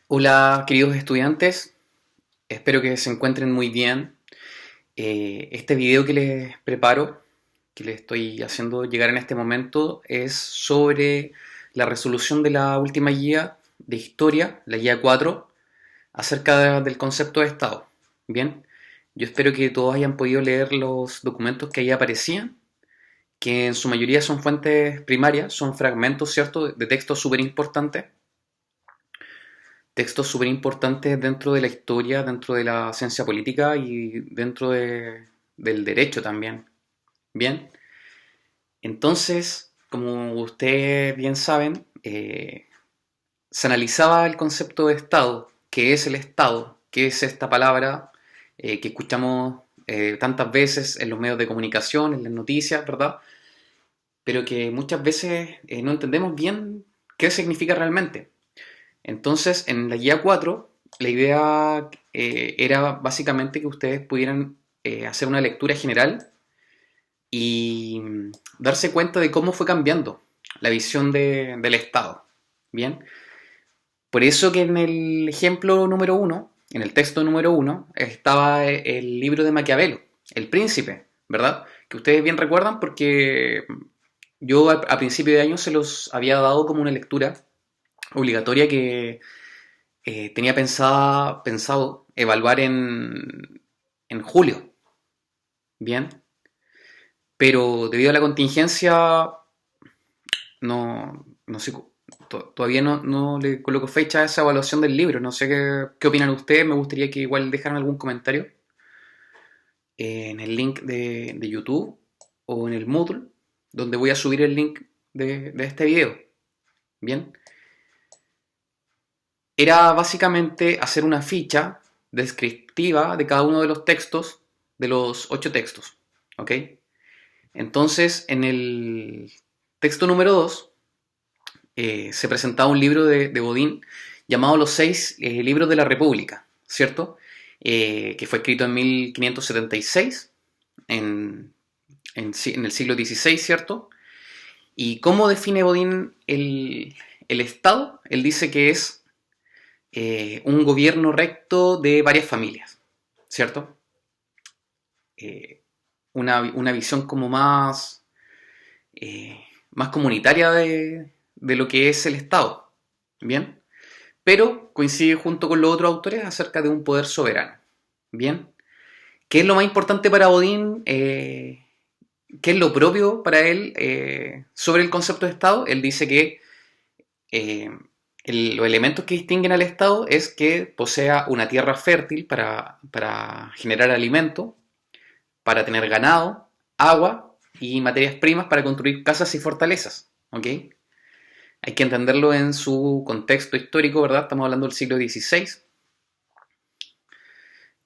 Hola queridos estudiantes, espero que se encuentren muy bien. Este video que les preparo, que les estoy haciendo llegar en este momento, es sobre la resolución de la última guía de historia, la guía 4, acerca del concepto de Estado. Bien, yo espero que todos hayan podido leer los documentos que ahí aparecían, que en su mayoría son fuentes primarias, son fragmentos, ¿cierto?, de textos súper importantes, textos súper importantes dentro de la historia, dentro de la ciencia política y del derecho también. Bien, entonces, como ustedes bien saben, se analizaba el concepto de Estado, qué es el Estado, qué es esta palabra que escuchamos tantas veces en los medios de comunicación, en las noticias, ¿verdad? Pero que muchas veces no entendemos bien qué significa realmente. Entonces, en la guía 4, la idea era básicamente que ustedes pudieran hacer una lectura general y darse cuenta de cómo fue cambiando la visión del Estado. Bien, por eso que en el ejemplo número uno, en el texto número uno, estaba el libro de Maquiavelo, El Príncipe, ¿verdad? Que ustedes bien recuerdan porque yo a principio de año se los había dado como una lectura obligatoria que tenía pensado evaluar en julio, bien, pero debido a la contingencia no sé, todavía no le coloco fecha a esa evaluación del libro, no sé qué opinan ustedes, me gustaría que igual dejaran algún comentario en el link de YouTube o en el Moodle, donde voy a subir el link de este video, bien. Era básicamente hacer una ficha descriptiva de cada uno de los textos, de los 8 textos. ¿Ok? Entonces, en el texto número 2 se presentaba un libro de Bodin llamado Los 6 libros de la República, ¿cierto? Que fue escrito en 1576, en el siglo XVI, ¿cierto? ¿Y cómo define Bodin el Estado? Él dice que es un gobierno recto de varias familias, ¿cierto? Eh, una visión como más comunitaria de lo que es el Estado, ¿bien? Pero coincide junto con los otros autores acerca de un poder soberano, ¿bien? ¿Qué es lo más importante para Bodin? ¿Qué es lo propio para él sobre el concepto de Estado? Él dice que eh, los elementos que distinguen al Estado es que posea una tierra fértil para generar alimento, para tener ganado, agua y materias primas para construir casas y fortalezas. ¿Ok? Hay que entenderlo en su contexto histórico, ¿verdad? Estamos hablando del siglo XVI.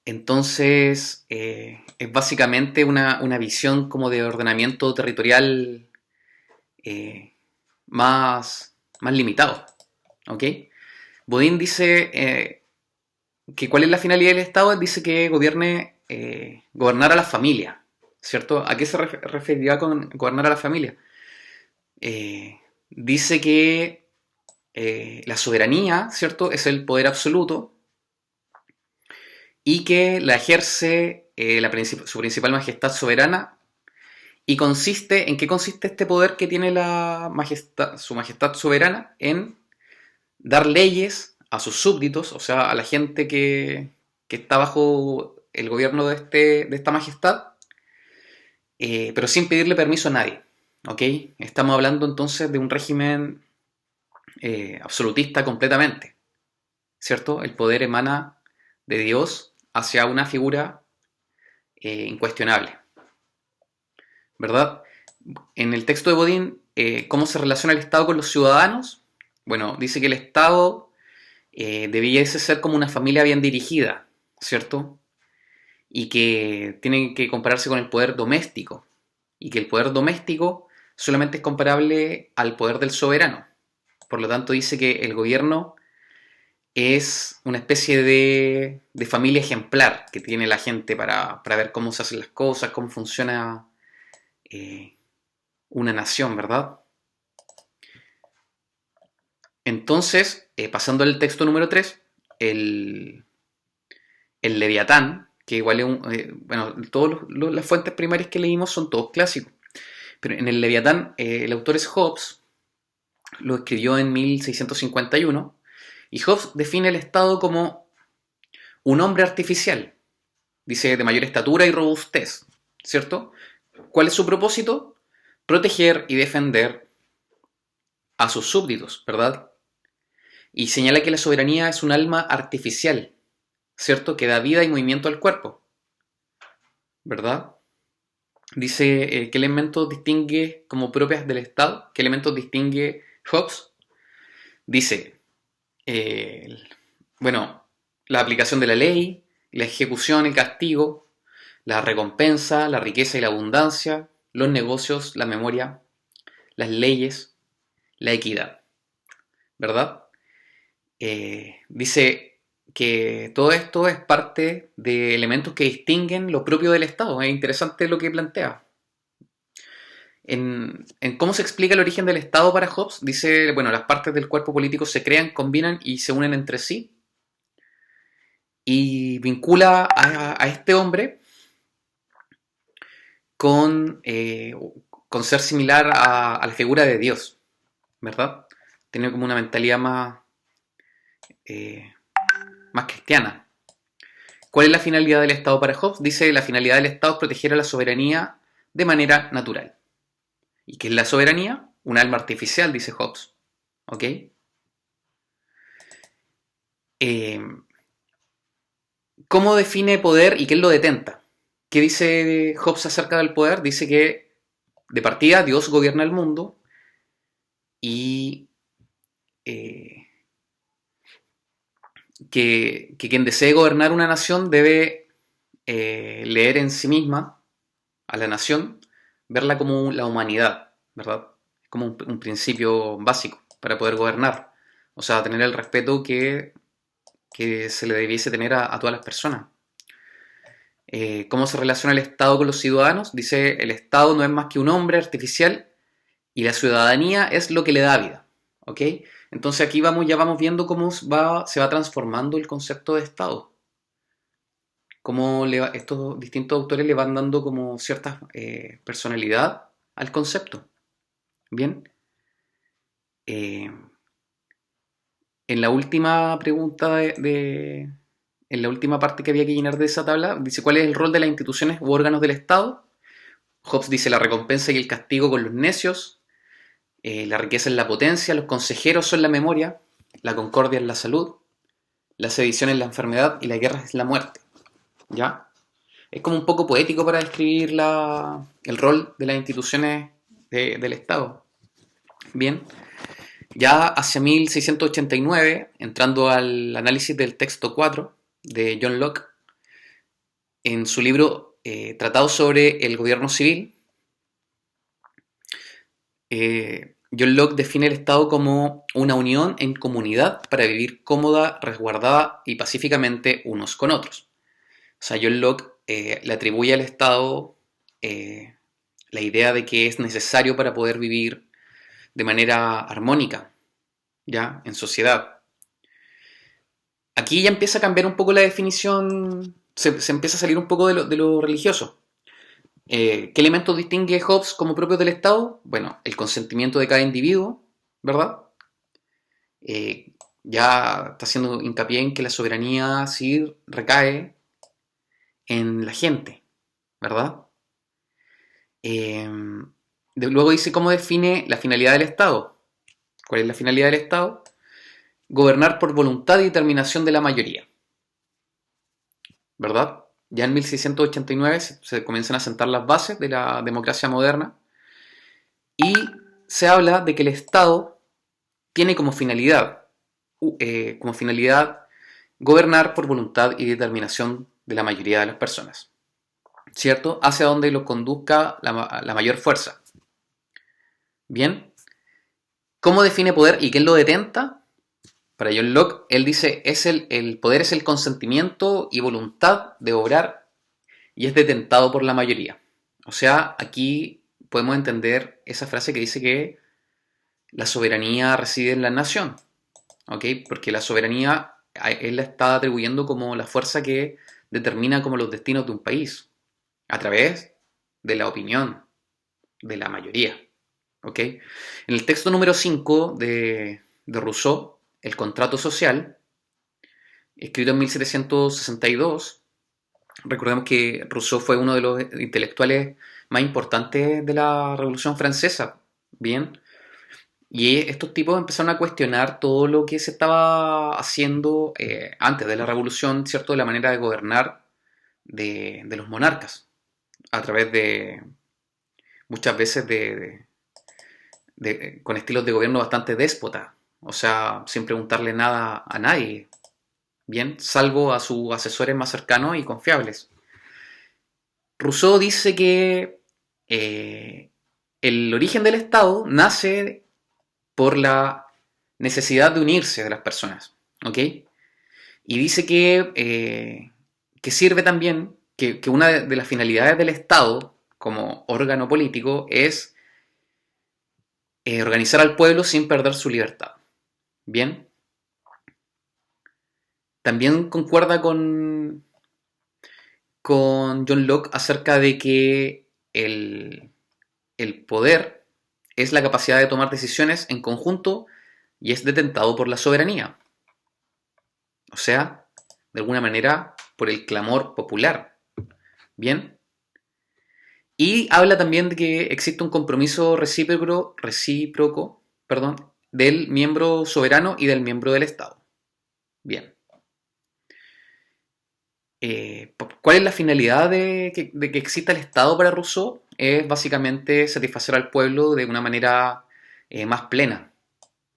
Entonces, es básicamente una visión como de ordenamiento territorial eh, más limitado. ¿Ok? Bodin dice que cuál es la finalidad del Estado, él dice que gobernar a la familia, ¿cierto? ¿A qué se referirá con gobernar a la familia? Dice que la soberanía, ¿cierto? Es el poder absoluto y que la ejerce su principal majestad soberana. ¿Y en qué consiste este poder que tiene su majestad soberana? En dar leyes a sus súbditos, o sea, a la gente que está bajo el gobierno de esta majestad, pero sin pedirle permiso a nadie. ¿Ok? Estamos hablando entonces de un régimen absolutista completamente, ¿cierto? El poder emana de Dios hacia una figura incuestionable, ¿verdad? En el texto de Bodin, ¿cómo se relaciona el Estado con los ciudadanos? Bueno, dice que el Estado debiese ser como una familia bien dirigida, ¿cierto? Y que tiene que compararse con el poder doméstico, y que el poder doméstico solamente es comparable al poder del soberano. Por lo tanto, dice que el gobierno es una especie de familia ejemplar que tiene la gente para ver cómo se hacen las cosas, cómo funciona eh, una nación, ¿verdad? Entonces, pasando al texto número 3, el Leviatán, que igual es un... bueno, todas las fuentes primarias que leímos son todos clásicos. Pero en el Leviatán, el autor es Hobbes, lo escribió en 1651, y Hobbes define el Estado como un hombre artificial, dice de mayor estatura y robustez, ¿cierto? ¿Cuál es su propósito? Proteger y defender a sus súbditos, ¿verdad? Y señala que la soberanía es un alma artificial, ¿cierto? Que da vida y movimiento al cuerpo, ¿verdad? Dice qué elementos distingue como propias del Estado, qué elementos distingue Hobbes. Dice, bueno, la aplicación de la ley, la ejecución, el castigo, la recompensa, la riqueza y la abundancia, los negocios, la memoria, las leyes, la equidad, ¿verdad? Dice que todo esto es parte de elementos que distinguen lo propio del Estado. Es interesante lo que plantea. En cómo se explica el origen del Estado para Hobbes, dice, bueno, las partes del cuerpo político se crean, combinan y se unen entre sí, y vincula a este hombre con, ser similar a la figura de Dios, ¿verdad? Tiene como una mentalidad eh, más cristiana. ¿Cuál es la finalidad del Estado para Hobbes? Dice, la finalidad del Estado es proteger a la soberanía de manera natural. ¿Y qué es la soberanía? Un alma artificial, dice Hobbes. ¿Ok? ¿Cómo define poder y qué lo detenta? ¿Qué dice Hobbes acerca del poder? Dice que, de partida, Dios gobierna el mundo y que quien desee gobernar una nación debe leer en sí misma a la nación, verla como la humanidad, ¿verdad? Como un principio básico para poder gobernar. O sea, tener el respeto que se le debiese tener a todas las personas. ¿Cómo se relaciona el Estado con los ciudadanos? Dice, el Estado no es más que un hombre artificial y la ciudadanía es lo que le da vida. ¿Ok? Entonces aquí ya vamos viendo cómo se va transformando el concepto de Estado. Cómo estos distintos autores le van dando como cierta personalidad al concepto. Bien. En la última pregunta en la última parte que había que llenar de esa tabla, dice cuál es el rol de las instituciones u órganos del Estado. Hobbes dice la recompensa y el castigo con los necios, la riqueza es la potencia, los consejeros son la memoria, la concordia es la salud, la sedición es la enfermedad y la guerra es la muerte. ¿Ya? Es como un poco poético para describir el rol de las instituciones del Estado. Bien. Ya hacia 1689, entrando al análisis del texto 4 de John Locke, en su libro Tratado sobre el Gobierno Civil, John Locke define el Estado como una unión en comunidad para vivir cómoda, resguardada y pacíficamente unos con otros. O sea, John Locke le atribuye al Estado la idea de que es necesario para poder vivir de manera armónica, ¿ya? En sociedad. Aquí ya empieza a cambiar un poco la definición, se empieza a salir un poco de lo religioso. ¿Qué elementos distingue Hobbes como propios del Estado? Bueno, el consentimiento de cada individuo, ¿verdad? Ya está haciendo hincapié en que la soberanía sí recae en la gente, ¿verdad? Luego dice cómo define la finalidad del Estado. ¿Cuál es la finalidad del Estado? Gobernar por voluntad y determinación de la mayoría, ¿verdad? Ya en 1689 se comienzan a sentar las bases de la democracia moderna y se habla de que el Estado tiene como finalidad gobernar por voluntad y determinación de la mayoría de las personas, ¿cierto? Hacia donde lo conduzca la mayor fuerza. Bien, ¿cómo define poder y quién lo detenta? Para John Locke, él dice, el poder es el consentimiento y voluntad de obrar y es detentado por la mayoría. O sea, aquí podemos entender esa frase que dice que la soberanía reside en la nación, ¿ok? Porque la soberanía él la está atribuyendo como la fuerza que determina como los destinos de un país, a través de la opinión de la mayoría. ¿Ok? En el texto número 5 de Rousseau, El contrato social, escrito en 1762, recordemos que Rousseau fue uno de los intelectuales más importantes de la Revolución Francesa, ¿bien? Y estos tipos empezaron a cuestionar todo lo que se estaba haciendo antes de la Revolución, ¿cierto? De la manera de gobernar de los monarcas, a través de muchas veces con estilos de gobierno bastante déspota, o sea, sin preguntarle nada a nadie, bien, salvo a sus asesores más cercanos y confiables. Rousseau dice que el origen del Estado nace por la necesidad de unirse de las personas, ¿ok? Y dice que sirve también, que una de las finalidades del Estado como órgano político es organizar al pueblo sin perder su libertad. Bien. También concuerda con John Locke acerca de que el poder es la capacidad de tomar decisiones en conjunto y es detentado por la soberanía. O sea, de alguna manera, por el clamor popular. Bien. Y habla también de que existe un compromiso recíproco, del miembro soberano y del miembro del Estado. Bien. ¿Cuál es la finalidad de que exista el Estado para Rousseau? Es básicamente satisfacer al pueblo de una manera más plena,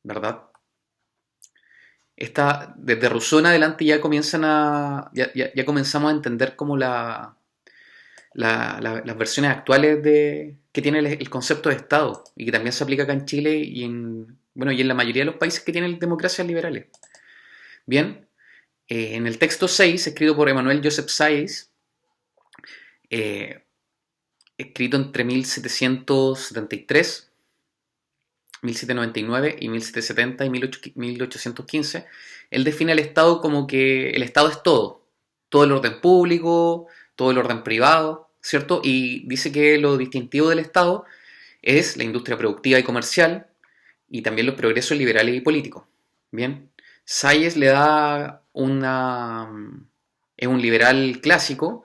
¿verdad? Desde Rousseau en adelante ya comenzamos a entender como las versiones actuales que tiene el concepto de Estado y que también se aplica acá en Chile y en la mayoría de los países que tienen democracias liberales. Bien, en el texto 6, escrito por Emmanuel Joseph Sayes, escrito entre 1773, 1799 y 1770 y 1815, él define el Estado como que el Estado es todo el orden público, todo el orden privado, ¿cierto? Y dice que lo distintivo del Estado es la industria productiva y comercial y también los progresos liberales y políticos. Bien, Sayes le da es un liberal clásico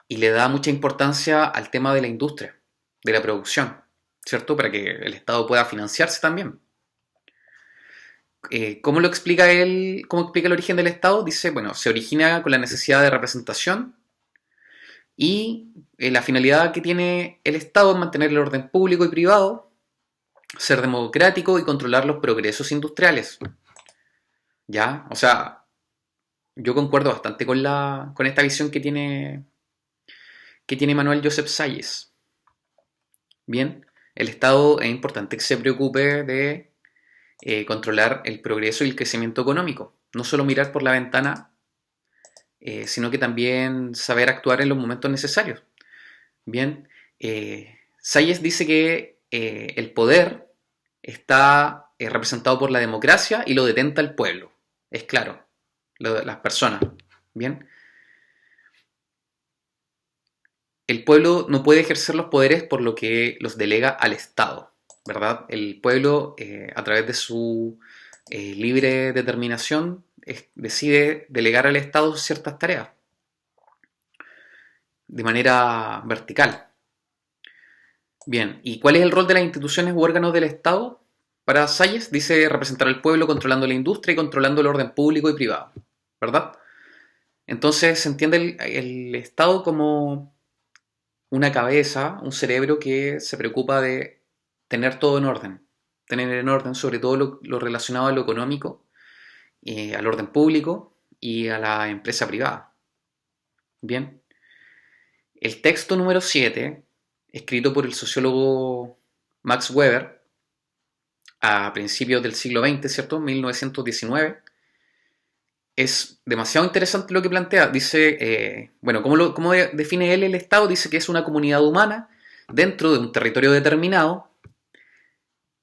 y le da mucha importancia al tema de la industria, de la producción, ¿cierto? Para que el Estado pueda financiarse también. ¿Cómo lo explica él? ¿Cómo explica el origen del Estado? Dice, bueno, se origina con la necesidad de representación y la finalidad que tiene el Estado es mantener el orden público y privado, ser democrático y controlar los progresos industriales. ¿Ya? O sea, yo concuerdo bastante con esta visión que tiene Manuel Joseph Sayes. Bien, el Estado es importante que se preocupe de controlar el progreso y el crecimiento económico. No solo mirar por la ventana, sino que también saber actuar en los momentos necesarios. Bien, Sayes dice que el poder está representado por la democracia y lo detenta el pueblo. Es claro, las personas. Bien. El pueblo no puede ejercer los poderes por lo que los delega al Estado, ¿verdad? El pueblo, a través de su libre determinación, decide delegar al Estado ciertas tareas de manera vertical. Bien, ¿y cuál es el rol de las instituciones u órganos del Estado? Para Sayes dice representar al pueblo controlando la industria y controlando el orden público y privado, ¿verdad? Entonces se entiende el Estado como una cabeza, un cerebro que se preocupa de tener todo en orden. Tener en orden sobre todo lo relacionado a lo económico, al orden público y a la empresa privada. Bien. El texto número 7, escrito por el sociólogo Max Weber a principios del siglo XX, ¿cierto? 1919, es demasiado interesante lo que plantea. Dice, bueno, ¿cómo define él el Estado? Dice que es una comunidad humana dentro de un territorio determinado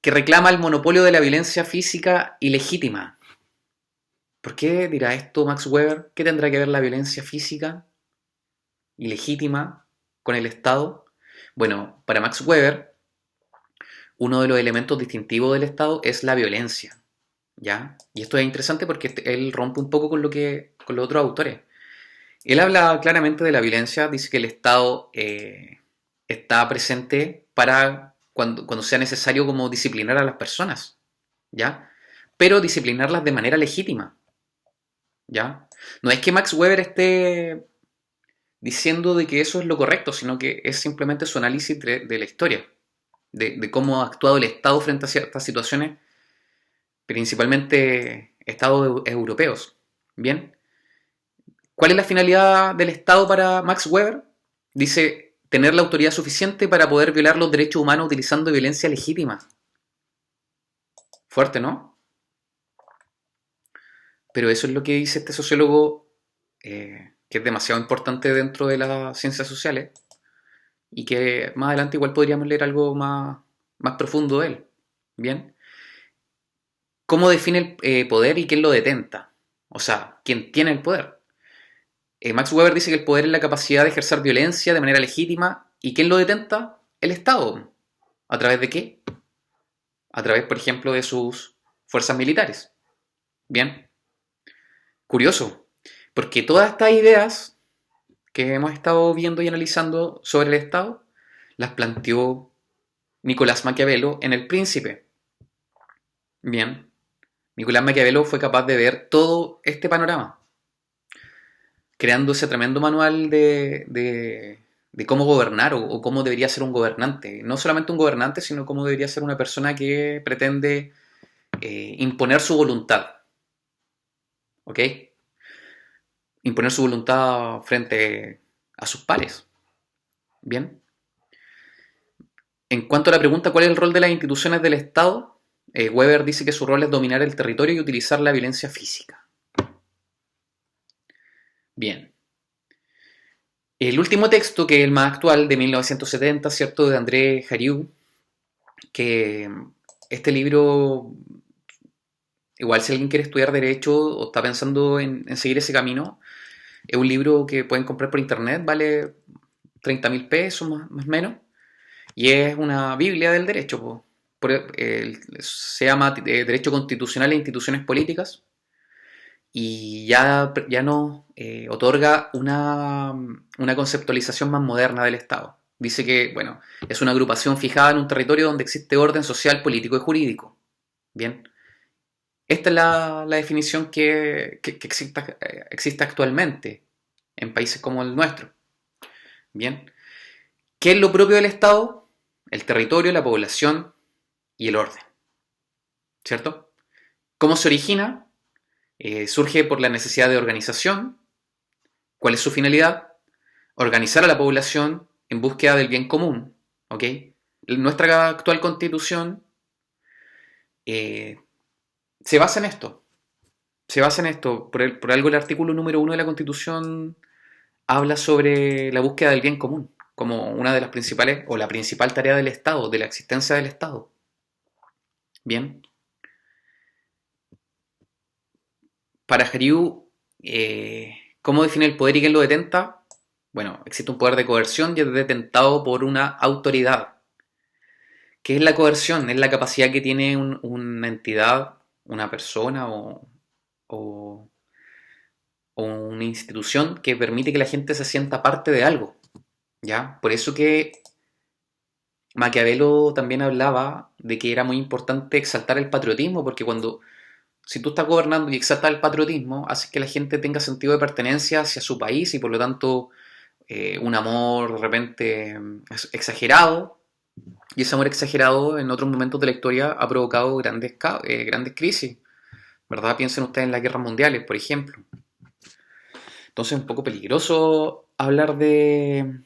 que reclama el monopolio de la violencia física ilegítima. ¿Por qué dirá esto Max Weber? ¿Qué tendrá que ver la violencia física y legítima con el Estado? Bueno, para Max Weber, uno de los elementos distintivos del Estado es la violencia, ¿ya? Y esto es interesante porque él rompe un poco con los otros autores. Él habla claramente de la violencia, dice que el Estado está presente para cuando sea necesario como disciplinar a las personas, ¿ya? Pero disciplinarlas de manera legítima, ¿ya? No es que Max Weber esté diciendo de que eso es lo correcto, sino que es simplemente su análisis de la historia, de cómo ha actuado el Estado frente a ciertas situaciones, principalmente estados europeos. Bien, ¿cuál es la finalidad del Estado para Max Weber? Dice, tener la autoridad suficiente para poder violar los derechos humanos utilizando violencia legítima. Fuerte, ¿no? Pero eso es lo que dice este sociólogo, que es demasiado importante dentro de las ciencias sociales, y que más adelante igual podríamos leer algo más profundo de él. Bien, ¿cómo define el poder y quién lo detenta? O sea, ¿quién tiene el poder? Max Weber dice que el poder es la capacidad de ejercer violencia de manera legítima. ¿Y quién lo detenta? El Estado. ¿A través de qué? A través, por ejemplo, de sus fuerzas militares. Bien, curioso, porque todas estas ideas que hemos estado viendo y analizando sobre el Estado las planteó Nicolás Maquiavelo en El Príncipe. Bien, Nicolás Maquiavelo fue capaz de ver todo este panorama, creando ese tremendo manual de cómo gobernar o cómo debería ser un gobernante. No solamente un gobernante, sino cómo debería ser una persona que pretende imponer su voluntad. ¿Ok? Imponer su voluntad frente a sus pares. Bien. En cuanto a la pregunta ¿cuál es el rol de las instituciones del Estado? Weber dice que su rol es dominar el territorio y utilizar la violencia física. Bien. El último texto, que es el más actual, de 1970, ¿cierto?, de André Jariu, que este libro, igual si alguien quiere estudiar Derecho o está pensando en seguir ese camino, es un libro que pueden comprar por internet, vale 30.000 pesos más o menos, y es una Biblia del derecho. Se llama Derecho Constitucional e Instituciones Políticas, y ya nos otorga una conceptualización más moderna del Estado. Dice que, bueno, es una agrupación fijada en un territorio donde existe orden social, político y jurídico. Bien, esta es la definición que existe actualmente en países como el nuestro. Bien, ¿qué es lo propio del Estado? El territorio, la población y el orden. ¿Cierto? ¿Cómo se origina? Surge por la necesidad de organización. ¿Cuál es su finalidad? Organizar a la población en búsqueda del bien común. ¿Ok? Nuestra actual constitución se basa en esto. Se basa en esto. Por algo el artículo número 1 de la constitución habla sobre la búsqueda del bien común como una de las principales o la principal tarea del Estado, de la existencia del Estado. Bien. Para Hariu, ¿cómo define el poder y quién lo detenta? Bueno, existe un poder de coerción y es detentado por una autoridad. ¿Qué es la coerción? Es la capacidad que tiene una entidad, una persona o, o una institución que permite que la gente se sienta parte de algo. ¿Ya? Por eso que Maquiavelo también hablaba de que era muy importante exaltar el patriotismo, porque si tú estás gobernando y exaltas el patriotismo, hace que la gente tenga sentido de pertenencia hacia su país y por lo tanto un amor de repente exagerado, y ese amor exagerado en otros momentos de la historia ha provocado grandes crisis, ¿verdad? Piensen ustedes en las guerras mundiales, por ejemplo. Entonces es un poco peligroso hablar de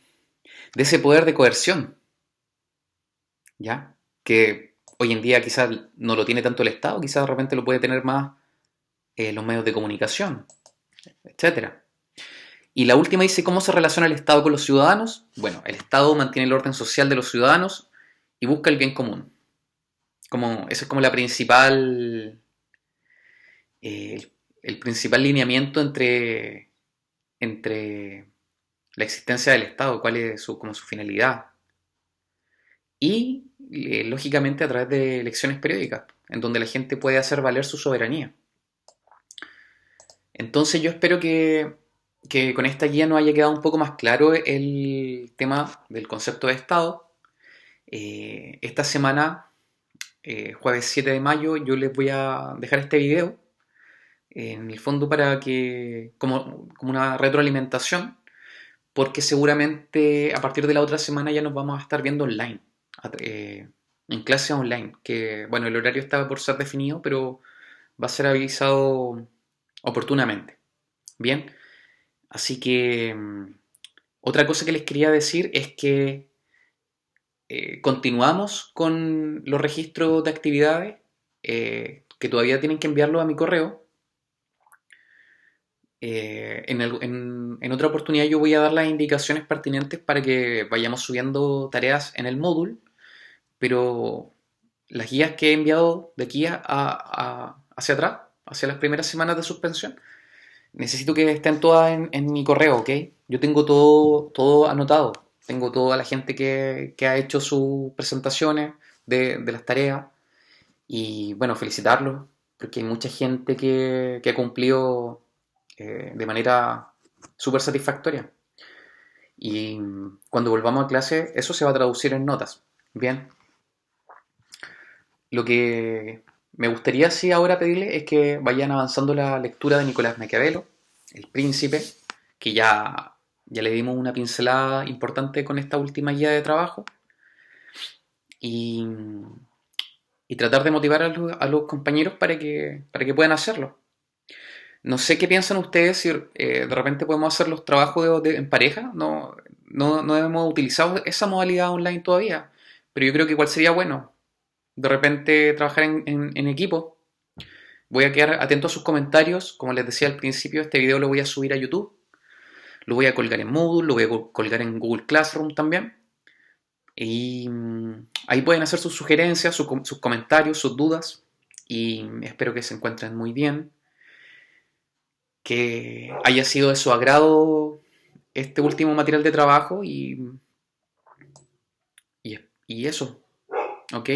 ese poder de coerción, ¿ya? Que hoy en día quizás no lo tiene tanto el Estado, quizás de repente lo puede tener más los medios de comunicación, etcétera. Y la última dice, ¿cómo se relaciona el Estado con los ciudadanos? Bueno, el Estado mantiene el orden social de los ciudadanos y busca el bien común. Esa es como la principal el principal lineamiento entre la existencia del Estado, cuál es como su finalidad, y lógicamente a través de elecciones periódicas, en donde la gente puede hacer valer su soberanía. Entonces yo espero que con esta guía nos haya quedado un poco más claro el tema del concepto de Estado. Esta semana, jueves 7 de mayo, yo les voy a dejar este video, en el fondo para que, como una retroalimentación, porque seguramente a partir de la otra semana ya nos vamos a estar viendo online, en clases online, que bueno, el horario está por ser definido, pero va a ser avisado oportunamente. Bien, así que otra cosa que les quería decir es que continuamos con los registros de actividades, que todavía tienen que enviarlo a mi correo. En otra oportunidad yo voy a dar las indicaciones pertinentes para que vayamos subiendo tareas en el módulo, pero las guías que he enviado de aquí hacia atrás, hacia las primeras semanas de suspensión, necesito que estén todas en mi correo, ¿ok? Yo tengo todo anotado. Tengo toda la gente que ha hecho sus presentaciones de las tareas. Y bueno, felicitarlos, porque hay mucha gente que ha cumplido de manera súper satisfactoria. Y cuando volvamos a clase, eso se va a traducir en notas. Bien, lo que me gustaría sí ahora pedirle es que vayan avanzando la lectura de Nicolás Maquiavelo, El Príncipe, que ya le dimos una pincelada importante con esta última guía de trabajo, y, y tratar de motivar a los compañeros para que puedan hacerlo. No sé qué piensan ustedes si de repente podemos hacer los trabajos en pareja. No hemos utilizado esa modalidad online todavía, pero yo creo que igual sería bueno de repente trabajar en equipo. Voy a quedar atento a sus comentarios. Como les decía al principio, este video lo voy a subir a YouTube. Lo voy a colgar en Moodle, lo voy a colgar en Google Classroom también. Y ahí pueden hacer sus sugerencias, sus comentarios, sus dudas. Y espero que se encuentren muy bien. Que haya sido de su agrado este último material de trabajo y eso, ¿ok?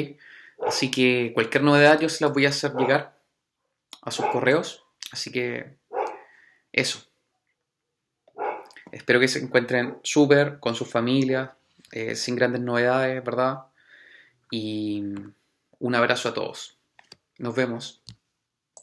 Así que cualquier novedad yo se las voy a hacer llegar a sus correos. Así que eso. Espero que se encuentren súper con sus familias, sin grandes novedades, ¿verdad? Y un abrazo a todos. Nos vemos.